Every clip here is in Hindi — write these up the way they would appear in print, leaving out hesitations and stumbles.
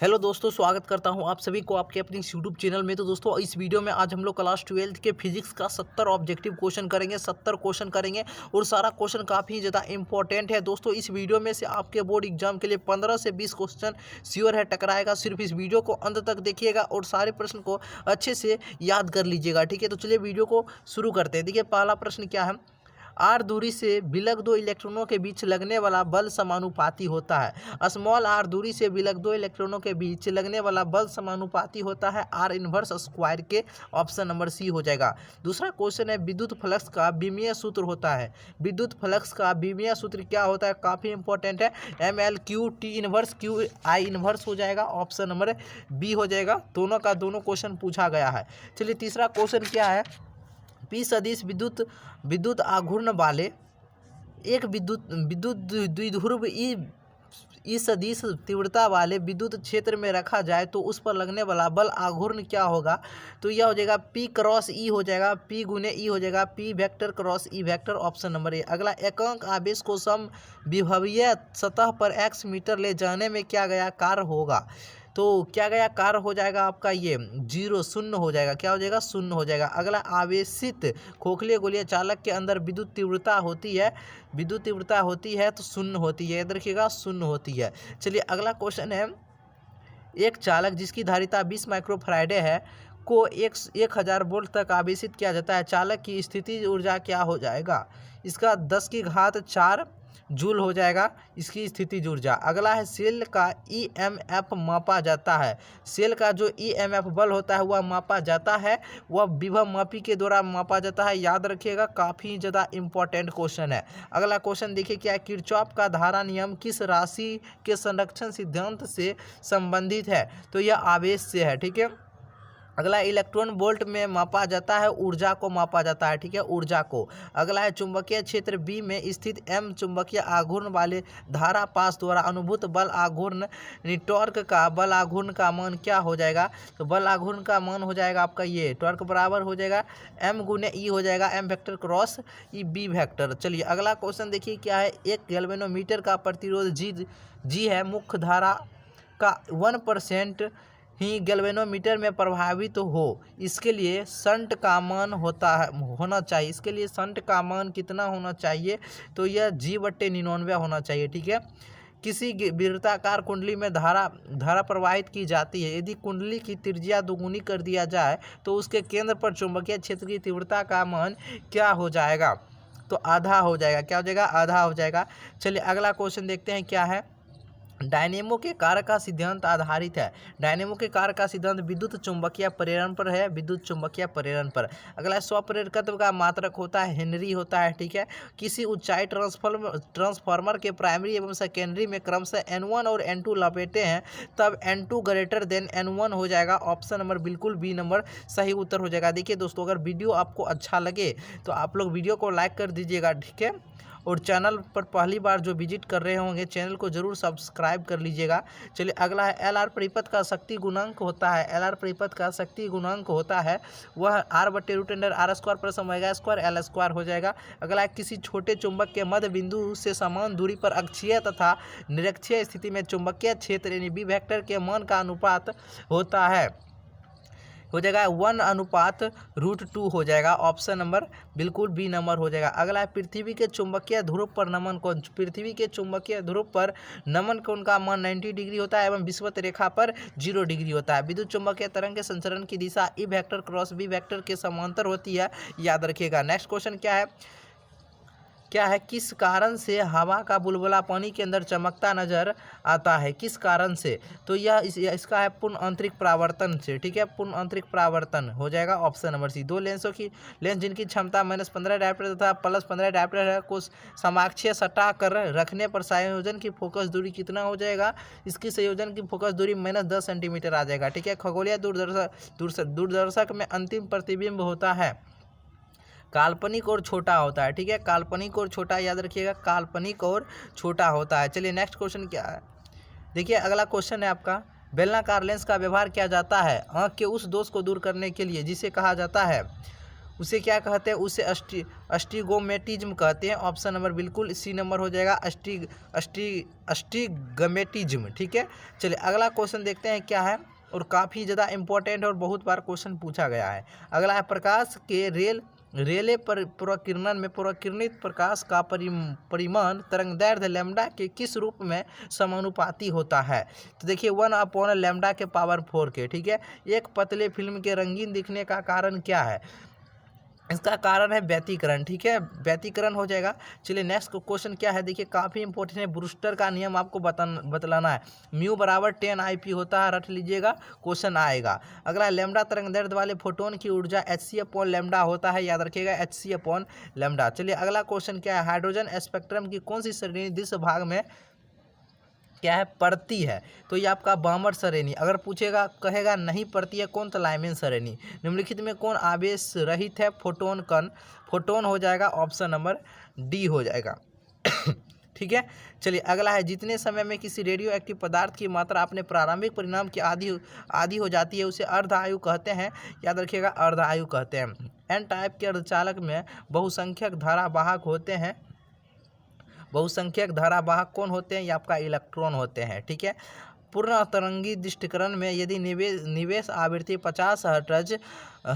हेलो दोस्तों, स्वागत करता हूं आप सभी को आपके अपनी यूट्यूब चैनल में। तो दोस्तों इस वीडियो में आज हम लोग क्लास 12 के फिजिक्स का 70 ऑब्जेक्टिव क्वेश्चन करेंगे। 70 क्वेश्चन करेंगे और सारा क्वेश्चन काफ़ी ज़्यादा इंपॉर्टेंट है। दोस्तों इस वीडियो में से आपके बोर्ड एग्जाम के लिए 15 से 20 क्वेश्चन श्योर है टकराएगा। सिर्फ इस वीडियो को अंत तक देखिएगा और सारे प्रश्न को अच्छे से याद कर लीजिएगा, ठीक है। तो चलिए वीडियो को शुरू करते हैं। देखिए पहला प्रश्न क्या है, आर दूरी से विलग दो इलेक्ट्रॉनों के बीच लगने वाला बल समानुपाती होता है। स्मॉल आर दूरी से विलग दो इलेक्ट्रॉनों के बीच लगने वाला बल समानुपाती होता है आर इनवर्स स्क्वायर के। ऑप्शन नंबर सी हो जाएगा। दूसरा क्वेश्चन है, विद्युत फ्लक्स का विमीय सूत्र होता है। विद्युत फ्लक्स का विमीय सूत्र क्या होता है, काफ़ी इंपॉर्टेंट है। M L Q T inverse Q I inverse हो जाएगा। ऑप्शन नंबर बी हो जाएगा। दोनों का दोनों क्वेश्चन पूछा गया है। चलिए तीसरा क्वेश्चन क्या है, पी सदिश विद्युत विद्युत आघूर्ण वाले एक विद्युत विद्युत द्विध्रुव ई सदिश तीव्रता वाले विद्युत क्षेत्र में रखा जाए तो उस पर लगने वाला बल आघूर्ण क्या होगा। तो यह हो जाएगा पी क्रॉस ई हो जाएगा, पी गुने ई हो जाएगा, P vector cross E vector. Option number A. अगला, एकांक आवेश को सम विभवीय सतह पर एक्स मीटर ले जाने में क्या गया कार्य होगा। तो क्या गया कार्य हो जाएगा आपका ये 0 शून्य हो जाएगा। क्या हो जाएगा, शून्य हो जाएगा। अगला, आवेशित खोखले गोलीय चालक के अंदर विद्युत तीव्रता होती है तो शून्य होती है। याद रखिएगा, शून्य होती है। चलिए अगला क्वेश्चन है, एक चालक जिसकी धारिता 20 माइक्रोफैराडे है को 1000 वोल्ट तक आवेशित किया जाता है। चालक की स्थितिज ऊर्जा क्या हो जाएगा, इसका 10 की घात 4 जूल हो जाएगा इसकी स्थितिज ऊर्जा। अगला है, सेल का ईएमएफ मापा जाता है। सेल का जो ईएमएफ बल होता है वह मापा जाता है, वह विभव मापी के द्वारा मापा जाता है। याद रखिएगा, काफ़ी ज़्यादा इंपॉर्टेंट क्वेश्चन है। अगला क्वेश्चन देखिए क्या है, किरचॉफ का धारा नियम किस राशि के संरक्षण सिद्धांत से संबंधित है। तो यह आवेश से है, ठीक है। अगला, इलेक्ट्रॉन वोल्ट में मापा जाता है, ऊर्जा को मापा जाता है, ठीक है, ऊर्जा को। अगला है, चुंबकीय क्षेत्र बी में स्थित एम चुंबकीय आघूर्ण वाले धारा पास द्वारा अनुभूत बल आघूर्ण टॉर्क का बल आघूर्ण का मान क्या हो जाएगा। तो बल आघूर्ण का मान हो जाएगा आपका ये टॉर्क बराबर हो जाएगा एम गुने ई हो जाएगा, M vector cross E B vector. चलिए अगला क्वेश्चन देखिए क्या है, एक गैल्वेनोमीटर का प्रतिरोध जी है, मुख्य धारा का 1% ही गैल्वेनोमीटर में प्रभावित हो, इसके लिए शंट का मान होना चाहिए। इसके लिए शंट का मान कितना होना चाहिए, तो यह G/99 होना चाहिए, ठीक है। किसी वृत्ताकार कुंडली में धारा प्रवाहित की जाती है। यदि कुंडली की त्रिज्या दोगुनी कर दिया जाए तो उसके केंद्र पर चुंबकीय क्षेत्र की तीव्रता का मान क्या हो जाएगा। तो आधा हो जाएगा। क्या हो जाएगा, आधा हो जाएगा। चलिए अगला क्वेश्चन देखते हैं क्या है, डायनेमो के कार्य का सिद्धांत आधारित है। डायनेमो के कार्य का सिद्धांत विद्युत चुंबकीय प्रेरण पर है, विद्युत चुंबकीय प्रेरण पर। अगला, स्वप्रेरकत्व का मात्रक होता है हेनरी होता है, ठीक है। किसी ऊंचाई ट्रांसफार्मर के प्राइमरी एवं सेकेंडरी में क्रमशः N1 और N2 लपेटे हैं तब N2 ग्रेटर देन N1 हो जाएगा। ऑप्शन नंबर बिल्कुल बी नंबर सही उत्तर हो जाएगा। देखिए दोस्तों, अगर वीडियो आपको अच्छा लगे तो आप लोग वीडियो को लाइक कर दीजिएगा, ठीक है। और चैनल पर पहली बार जो विजिट कर रहे होंगे चैनल को जरूर सब्सक्राइब कर लीजिएगा। चलिए अगला है, एल आर परिपथ का शक्ति गुणांक होता है। एल आर परिपथ का शक्ति गुणांक होता है वह R/√R² प्लस ओमेगा² L² हो जाएगा। अगला है, किसी छोटे चुंबक के मध्य बिंदु से समान दूरी पर अक्षीय तथा निरक्षीय स्थिति में चुंबकीय क्षेत्र यानी बी वेक्टर के मान का अनुपात होता है, हो जाएगा 1/√2 हो जाएगा। ऑप्शन नंबर बिल्कुल बी नंबर हो जाएगा। अगला है, पृथ्वी के चुंबकीय ध्रुव पर नमन कोण। पृथ्वी के चुंबकीय ध्रुव पर नमन कोण का मान 90 डिग्री होता है एवं विषुवत रेखा पर 0 डिग्री होता है। विद्युत चुंबकीय तरंग के संचरण की दिशा E vector cross B vector के समांतर होती है, याद रखिएगा। नेक्स्ट क्वेश्चन क्या है, किस कारण से हवा का बुलबुला पानी के अंदर चमकता नजर आता है, किस कारण से। तो इसका है पूर्ण आंतरिक परावर्तन से, ठीक है, पूर्ण आंतरिक परावर्तन हो जाएगा। Option number C. दो लेंस जिनकी क्षमता -15 डायप्टर तथा +15 डायप्टर है को समाक्षीय सटा कर रखने पर संयोजन की फोकस दूरी कितना हो जाएगा। इसकी संयोजन की फोकस दूरी -10 सेंटीमीटर आ जाएगा, ठीक है। खगोलीय दूरदर्शक में अंतिम प्रतिबिंब होता है काल्पनिक और छोटा होता है, ठीक है, काल्पनिक और छोटा, याद रखिएगा, काल्पनिक और छोटा होता है। चलिए नेक्स्ट क्वेश्चन क्या है, देखिए अगला क्वेश्चन है आपका, बेलनाकार लेंस का व्यवहार किया जाता है आँख के उस दोष को दूर करने के लिए जिसे कहा जाता है उसे क्या कहते हैं, उसे अस्टिगोमेटिज्म कहते हैं। ऑप्शन नंबर बिल्कुल सी नंबर हो जाएगा, अस्टिगमेटिज्म। ठीक है, चलिए अगला क्वेश्चन देखते हैं क्या है, और काफ़ी ज़्यादा इंपॉर्टेंट और बहुत बार क्वेश्चन पूछा गया है। अगला है, प्रकाश के रेले प्रकिरणन में प्रकिरणित प्रकाश का परिमाण तरंगदैर्घ्य लैम्ब्डा के किस रूप में समानुपाती होता है। तो देखिए 1/λ⁴ के। ठीक है, एक पतले फिल्म के रंगीन दिखने का कारण क्या है, इसका कारण है व्यतिकरण। ठीक है, व्यतिकरण हो जाएगा। चलिए नेक्स्ट क्वेश्चन क्या है, देखिए काफ़ी इंपॉर्टेंट है, ब्रूस्टर का नियम आपको बतलाना है। म्यू बराबर 10 IP होता है, रट लीजिएगा, क्वेश्चन आएगा। अगला लैम्ब्डा तरंगदैर्घ्य वाले फोटोन की ऊर्जा hc/λ होता है, याद रखिएगा hc/λ। चलिए अगला क्वेश्चन क्या है, हाइड्रोजन स्पेक्ट्रम की कौन सी श्रेणी जिस भाग में क्या है, पड़ती है। तो ये आपका बामर श्रेणी। अगर पूछेगा कहेगा नहीं पड़ती है कौन, तो लाइमेन श्रेणी। निम्नलिखित में कौन आवेश रहित है, फोटोन कण। फोटोन हो जाएगा ऑप्शन नंबर डी हो जाएगा। ठीक है, चलिए अगला है, जितने समय में किसी रेडियो एक्टिव पदार्थ की मात्रा अपने प्रारंभिक परिणाम की आधी हो जाती है उसे अर्ध आयु कहते हैं, याद रखिएगा अर्ध आयु कहते हैं। एन टाइप के अर्धचालक में बहुसंख्यक धारावाहक होते हैं। बहुसंख्यक धारावाहक कौन होते हैं, ये आपका इलेक्ट्रॉन होते हैं। ठीक है, पूर्ण तरंगी दृष्टिकरण में यदि निवेश आवृत्ति 50 हर्ट्ज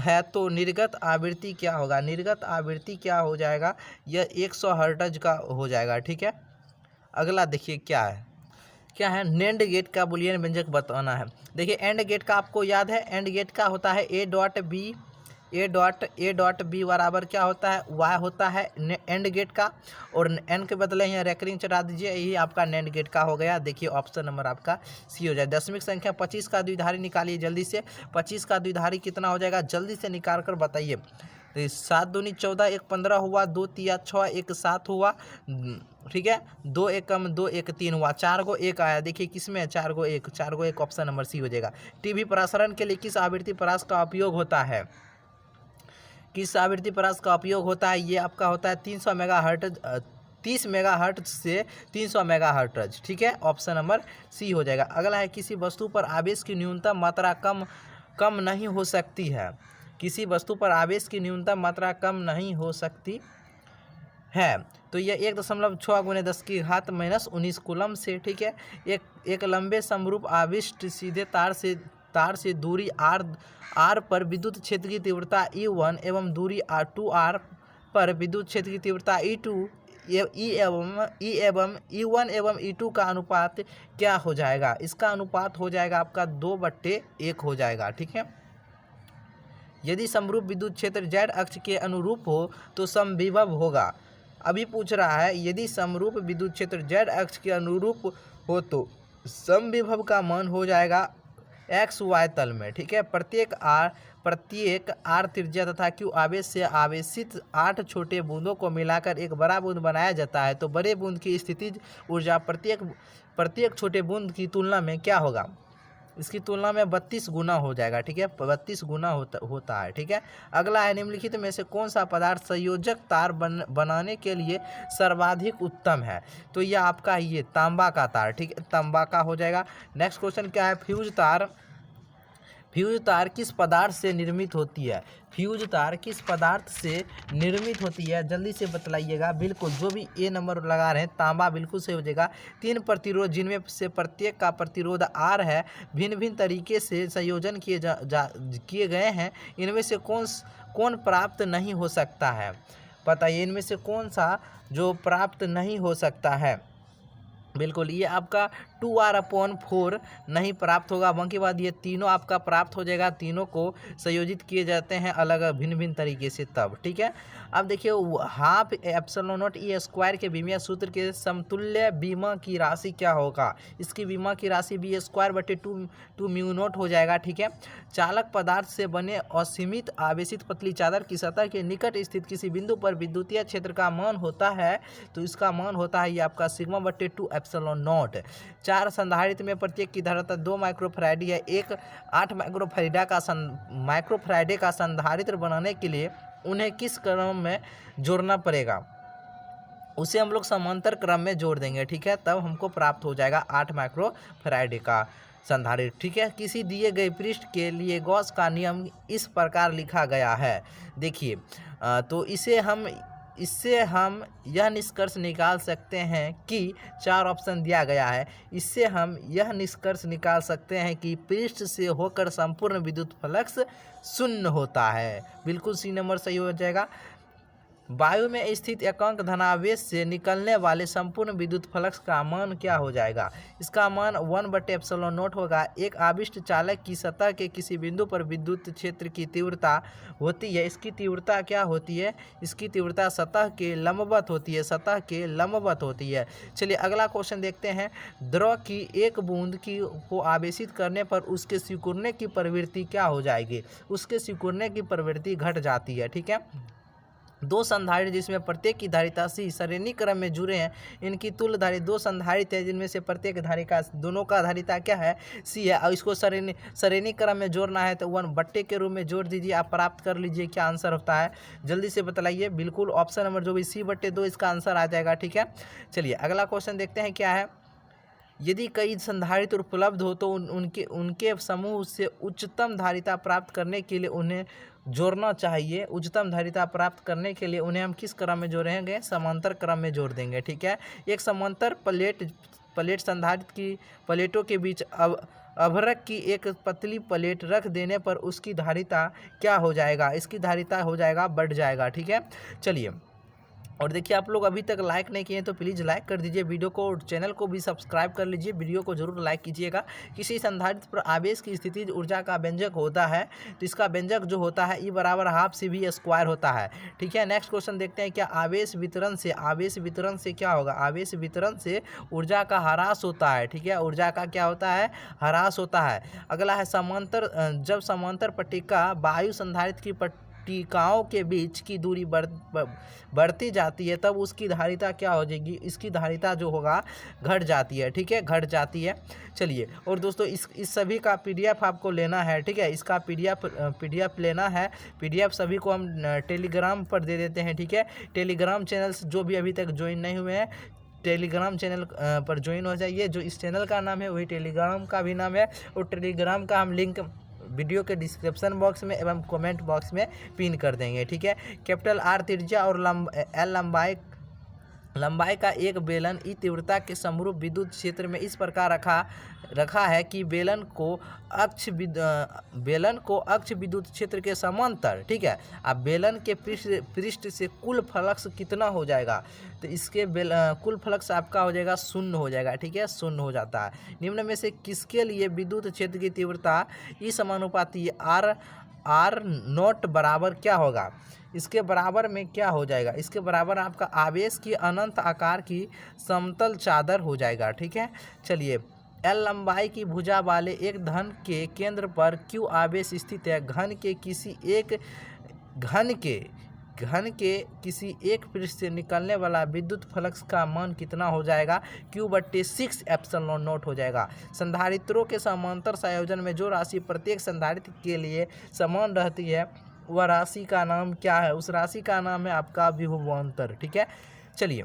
है तो निर्गत आवृत्ति क्या होगा, निर्गत आवृत्ति क्या हो जाएगा, यह 100 हर्ट्ज का हो जाएगा। ठीक है, अगला देखिए क्या है, नेंड गेट का बुलियन व्यंजक बताना है। देखिए एंड गेट का आपको याद है, एंड गेट का होता है ए डॉट बी बराबर क्या होता है, वाई होता है एंड गेट का, और एन के बदले यहाँ रेकरिंग चढ़ा दीजिए, यही आपका नेंड गेट का हो गया। देखिए ऑप्शन नंबर आपका सी हो जाए। दशमिक संख्या 25 का द्विधारी निकालिए जल्दी से। 25 का द्विधारी कितना हो जाएगा, जल्दी से निकाल कर बताइए। तो 7 दूनी 14, 1 15 हुआ, 2 तिया 6, 1 7 हुआ। ठीक है, 2 1 कम 2 1 3 हुआ, 4 को 1 आया। देखिए किस में 4 को 1 ऑप्शन नंबर सी हो जाएगा। टीवी प्रसारण के लिए किस आवृत्ति परास का उपयोग होता है, किस आवृत्ति परास का उपयोग होता है, ये आपका होता है 300 मेगाहर्ट्ज, 30 मेगाहर्ट्ज से 300 मेगाहर्ट्ज। ठीक है, ऑप्शन नंबर सी हो जाएगा। अगला है, किसी वस्तु पर आवेश की न्यूनतम मात्रा कम नहीं हो सकती है, किसी वस्तु पर आवेश की न्यूनतम मात्रा कम नहीं हो सकती है, तो यह 1.6 × 10⁻⁻19 कूलम से। ठीक है, एक लंबे समरूप आविष्ट सीधे तार से दूरी r पर विद्युत क्षेत्र की तीव्रता E1 एवं दूरी 2r पर विद्युत क्षेत्र की तीव्रता E2 एवं E1 एवं E2 का अनुपात क्या हो जाएगा, इसका अनुपात हो जाएगा आपका 2/1 हो जाएगा। ठीक है, यदि समरूप विद्युत क्षेत्र z अक्ष के अनुरूप हो तो समविभव होगा। अभी पूछ रहा है, यदि समरूप विद्युत क्षेत्र z अक्ष के अनुरूप हो तो समविभव का मान हो जाएगा XY तल में। ठीक है, प्रत्येक R त्रिज्या तथा Q आवेश से आवेशित 8 छोटे बूंदों को मिलाकर एक बड़ा बूंद बनाया जाता है, तो बड़े बूंद की स्थितिज ऊर्जा प्रत्येक छोटे बूंद की तुलना में क्या होगा, इसकी तुलना में 32 गुना हो जाएगा। ठीक है, 32 गुना होता है। ठीक है, अगला है, निम्नलिखित में से कौन सा पदार्थ संयोजक तार बनाने के लिए सर्वाधिक उत्तम है, तो यह आपका ये तांबा का तार। ठीक है, तांबा का हो जाएगा। नेक्स्ट क्वेश्चन क्या है, फ्यूज तार किस पदार्थ से निर्मित होती है, फ्यूज तार किस पदार्थ से निर्मित होती है, जल्दी से बतलाइएगा। बिल्कुल, जो भी ए नंबर लगा रहे हैं, तांबा बिल्कुल से हो जाएगा। 3 प्रतिरोध जिनमें से प्रत्येक का प्रतिरोध R है, भिन्न भिन्न तरीके से संयोजन किए गए हैं, इनमें से कौन प्राप्त नहीं हो सकता है, बताइए इनमें से कौन सा जो प्राप्त नहीं हो सकता है। बिल्कुल, ये आपका 2r/4 नहीं प्राप्त होगा। बाकी बाद ये तीनों आपका प्राप्त हो जाएगा, तीनों को संयोजित किए जाते हैं अलग भिन्न भिन्न तरीके से तब। ठीक है, अब देखिए 1/2 ε0 E² के बीमीय सूत्र के समतुल्य बीमा की राशि क्या होगा, इसकी बीमा की राशि B² μ0 हो जाएगा। ठीक है, चालक पदार्थ से बने असीमित आवेशित पतली चादर की सतह के निकट स्थित किसी बिंदु पर विद्युतीय क्षेत्र का मान होता है, तो इसका मान होता है ये आपका σ/2 ε0। 4 संधारित्र में प्रत्येक की धारिता 2 माइक्रोफैराड है। एक 8 माइक्रोफैराड का संधारित्र बनाने के लिए उन्हें किस क्रम में जोड़ना पड़ेगा, उसे हम लोग समांतर क्रम में जोड़ देंगे। ठीक है, तब हमको प्राप्त हो जाएगा 8 माइक्रोफैराड का संधारित्र। ठीक है, किसी दिए गए पृष्ठ के लिए गॉस का नियम इस प्रकार लिखा गया है। देखिए तो इससे हम यह निष्कर्ष निकाल सकते हैं कि 4 ऑप्शन दिया गया है। इससे हम यह निष्कर्ष निकाल सकते हैं कि पृष्ठ से होकर संपूर्ण विद्युत फ्लक्स शून्य होता है। बिल्कुल सी नंबर सही हो जाएगा। वायु में स्थित एकांक धनावेश से निकलने वाले संपूर्ण विद्युत फ्लक्स का मान क्या हो जाएगा? इसका मान 1/ε0 होगा। एक आविष्ट चालक की सतह के किसी बिंदु पर विद्युत क्षेत्र की तीव्रता होती है। इसकी तीव्रता क्या होती है? इसकी तीव्रता सतह के लंबवत होती है, सतह के लंबवत होती है। चलिए अगला क्वेश्चन देखते हैं। द्रव की एक बूंद को आवेशित करने पर उसके सिकुड़ने की प्रवृत्ति क्या हो जाएगी? उसके सिकुड़ने की प्रवृत्ति घट जाती है। ठीक है, 2 संधारित्र जिसमें प्रत्येक की धारिता C श्रेणी क्रम में जुड़े हैं, इनकी तुल्य धारिता 2 संधारित्र है जिनमें से प्रत्येक धारिता दोनों का धारिता क्या है? C है। और इसको श्रेणी क्रम में जोड़ना है तो 1/2 के रूप में जोड़ दीजिए। आप प्राप्त कर लीजिए क्या आंसर होता है, जल्दी से बतलाइए। बिल्कुल ऑप्शन नंबर जो भी C/2 इसका आंसर आ जाएगा। ठीक है, चलिए अगला क्वेश्चन देखते हैं क्या है। यदि कई संधारित्र उपलब्ध हो तो उनके समूह से उच्चतम धारिता प्राप्त करने के लिए उन्हें जोड़ना चाहिए। उच्चतम धारिता प्राप्त करने के लिए उन्हें हम किस क्रम में जोड़ेंगे? समांतर क्रम में जोड़ देंगे। ठीक है, एक समांतर प्लेट संधारित्र की प्लेटों के बीच अभ्रक की एक पतली प्लेट रख देने पर उसकी धारिता क्या हो जाएगा? इसकी धारिता हो जाएगा, बढ़ जाएगा। ठीक है, चलिए और देखिए आप लोग अभी तक लाइक नहीं किए हैं तो प्लीज़ लाइक कर दीजिए वीडियो को, और चैनल को भी सब्सक्राइब कर लीजिए। वीडियो को जरूर लाइक कीजिएगा। किसी संधारित्र पर आवेश की स्थितिज ऊर्जा का व्यंजक होता है तो इसका व्यंजक जो होता है E = ½ CV² होता है। ठीक है, नेक्स्ट क्वेश्चन देखते हैं। क्या आवेश वितरण से क्या होगा? आवेश वितरण से ऊर्जा का ह्रास होता है। ठीक है, ऊर्जा का क्या होता है? ह्रास होता है। अगला है जब समांतर पट्टिका वायु संधारित्र की पट्टिकाओं के बीच की दूरी बढ़ती जाती है तब उसकी धारिता क्या हो जाएगी? इसकी धारिता जो होगा घट जाती है। ठीक है, घट जाती है। चलिए और दोस्तों इस सभी का PDF आपको लेना है। ठीक है, इसका PDF लेना है। PDF सभी को हम टेलीग्राम पर दे देते हैं। ठीक है, टेलीग्राम चैनल जो भी अभी तक ज्वाइन नहीं हुए हैं टेलीग्राम चैनल पर ज्वाइन हो जाइए। जो इस चैनल का नाम है वही टेलीग्राम का भी नाम है, और टेलीग्राम का हम लिंक वीडियो के डिस्क्रिप्शन बॉक्स में एवं कमेंट बॉक्स में पिन कर देंगे। ठीक है, कैपिटल R त्रिज्या और L लंबाई का एक बेलन ई तीव्रता के समरूप विद्युत क्षेत्र में इस प्रकार रखा है कि बेलन को अक्ष विद्युत क्षेत्र के समांतर। ठीक है, अब बेलन के पृष्ठ से कुल फ्लक्स कितना हो जाएगा? तो इसके कुल फ्लक्स आपका हो जाएगा 0 हो जाएगा। ठीक है, 0 हो जाता है। निम्न में से किसके लिए विद्युत क्षेत्र की तीव्रता ई समानुपाती R0 बराबर क्या होगा? इसके बराबर में क्या हो जाएगा? इसके बराबर आपका आवेश की अनंत आकार की समतल चादर हो जाएगा। ठीक है, चलिए L लंबाई की भुजा वाले एक घन के केंद्र पर Q आवेश स्थित है। घन के किसी एक पृष्ठ से निकलने वाला विद्युत फ्लक्स का मान कितना हो जाएगा? Q/6ε0 हो जाएगा। संधारित्रों के समांतर संयोजन में जो राशि प्रत्येक संधारित्र के लिए समान रहती है वह राशि का नाम क्या है? उस राशि का नाम है आपका विभवांतर। ठीक है, चलिए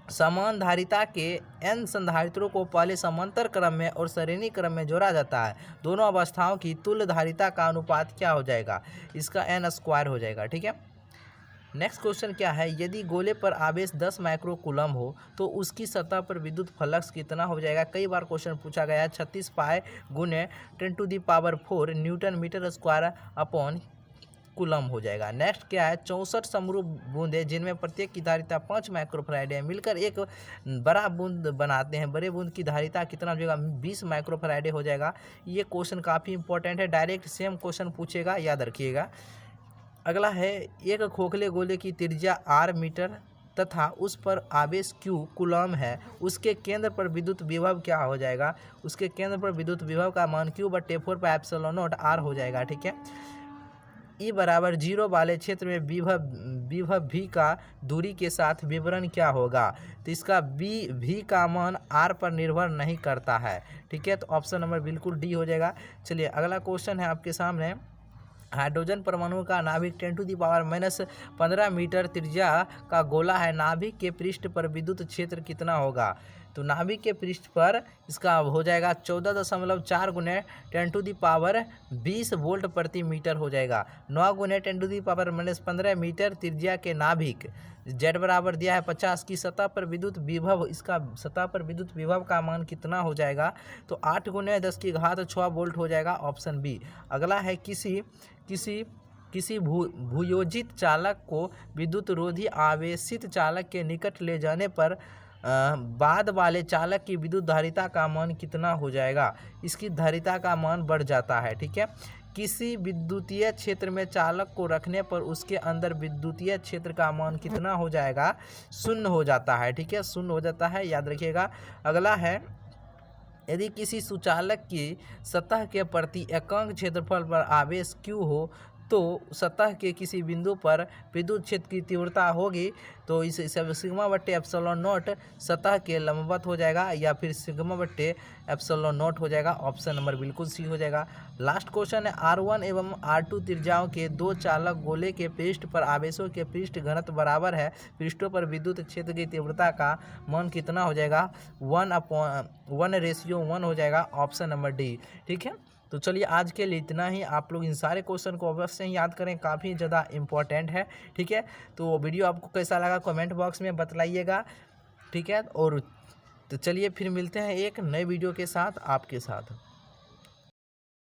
समान धारिता के n संधारित्रों को पहले समांतर क्रम में और श्रेणी क्रम में जोड़ा जाता है। दोनों अवस्थाओं की तुल्य धारिता का अनुपात क्या हो जाएगा? इसका n² हो जाएगा। ठीक है, नेक्स्ट क्वेश्चन क्या है। यदि गोले पर आवेश 10 माइक्रो कूलम हो तो उसकी सतह पर विद्युत फ्लक्स कितना हो जाएगा? कई बार क्वेश्चन पूछा गया है। 36 पाई गुने 10⁴ newton metre square upon coulomb हो जाएगा। नेक्स्ट क्या है। 64 समरूप बूंदें जिनमें प्रत्येक की धारिता 5 माइक्रोफैराड है मिलकर एक बड़ा बूंद बनाते हैं। बड़े बूंद की धारिता कितना हो जाएगा? 20 माइक्रोफैराड हो जाएगा। ये क्वेश्चन काफ़ी इंपॉर्टेंट है, डायरेक्ट सेम क्वेश्चन पूछेगा, याद रखिएगा। अगला है एक खोखले गोले की त्रिज्या R मीटर तथा उस पर आवेश Q कूलम है, उसके केंद्र पर विद्युत विभव क्या हो जाएगा? उसके केंद्र पर विद्युत विभव का मान Q/4πε0 R हो जाएगा। ठीक है, E = 0 वाले क्षेत्र में विभव V का दूरी के साथ विवरण क्या होगा? तो इसका V का मान R पर निर्भर नहीं करता है। ठीक है, तो ऑप्शन नंबर बिल्कुल D हो जाएगा। चलिए अगला क्वेश्चन है आपके सामने। हाइड्रोजन परमाणु का नाभिक 10⁻⁻15 मीटर त्रिज्या का गोला है। नाभिक के पृष्ठ पर विद्युत क्षेत्र कितना होगा? तो नाभिक के पृष्ठ पर इसका हो जाएगा 14.4 गुने 10⁻20 वोल्ट प्रति मीटर हो जाएगा। 9 गुने 10⁻−15 मीटर त्रिज्या के नाभिक, जेड बराबर दिया है 50 की सतह पर विद्युत विभव, इसका सतह पर विद्युत विभव का मान कितना हो जाएगा? तो 8 गुने 10⁶ वोल्ट हो जाएगा, ऑप्शन बी। अगला है किसी भूयोजित चालक को विद्युत रोधी आवेशित चालक के निकट ले जाने पर बाद वाले चालक की विद्युत धारिता का मान कितना हो जाएगा? इसकी धारिता का मान बढ़ जाता है, ठीक है। किसी विद्युतीय क्षेत्र में चालक को रखने पर उसके अंदर विद्युतीय क्षेत्र का मान कितना हो जाएगा? 0 हो जाता है, ठीक है, 0 हो जाता है, याद रखिएगा। अगला है यदि किसी सुचालक की सतह के प्रति एकांक क्षेत्रफल पर आवेश Q हो तो सतह के किसी बिंदु पर विद्युत क्षेत्र की तीव्रता होगी, तो इस सिग्मा बट्टे एप्सिलॉन नॉट सतह के लंबवत हो जाएगा या फिर सिग्मा बट्टे एप्सिलॉन नॉट हो जाएगा, ऑप्शन नंबर बिल्कुल सी हो जाएगा। लास्ट क्वेश्चन है R1 एवं R2 त्रिज्याओं के दो चालक गोले के पृष्ठ पर आवेशों के पृष्ठ घनत्व बराबर है, पृष्ठों पर विद्युत क्षेत्र की तीव्रता का मान कितना हो जाएगा? 1:1 हो जाएगा, ऑप्शन नंबर डी, ठीक है। तो चलिए आज के लिए इतना ही। आप लोग इन सारे क्वेश्चन को अवश्य ही याद करें, काफ़ी ज़्यादा इंपॉर्टेंट है, ठीक है। तो वीडियो आपको कैसा लगा कमेंट बॉक्स में बतलाइएगा, ठीक है। और तो चलिए फिर मिलते हैं एक नए वीडियो के साथ आपके साथ।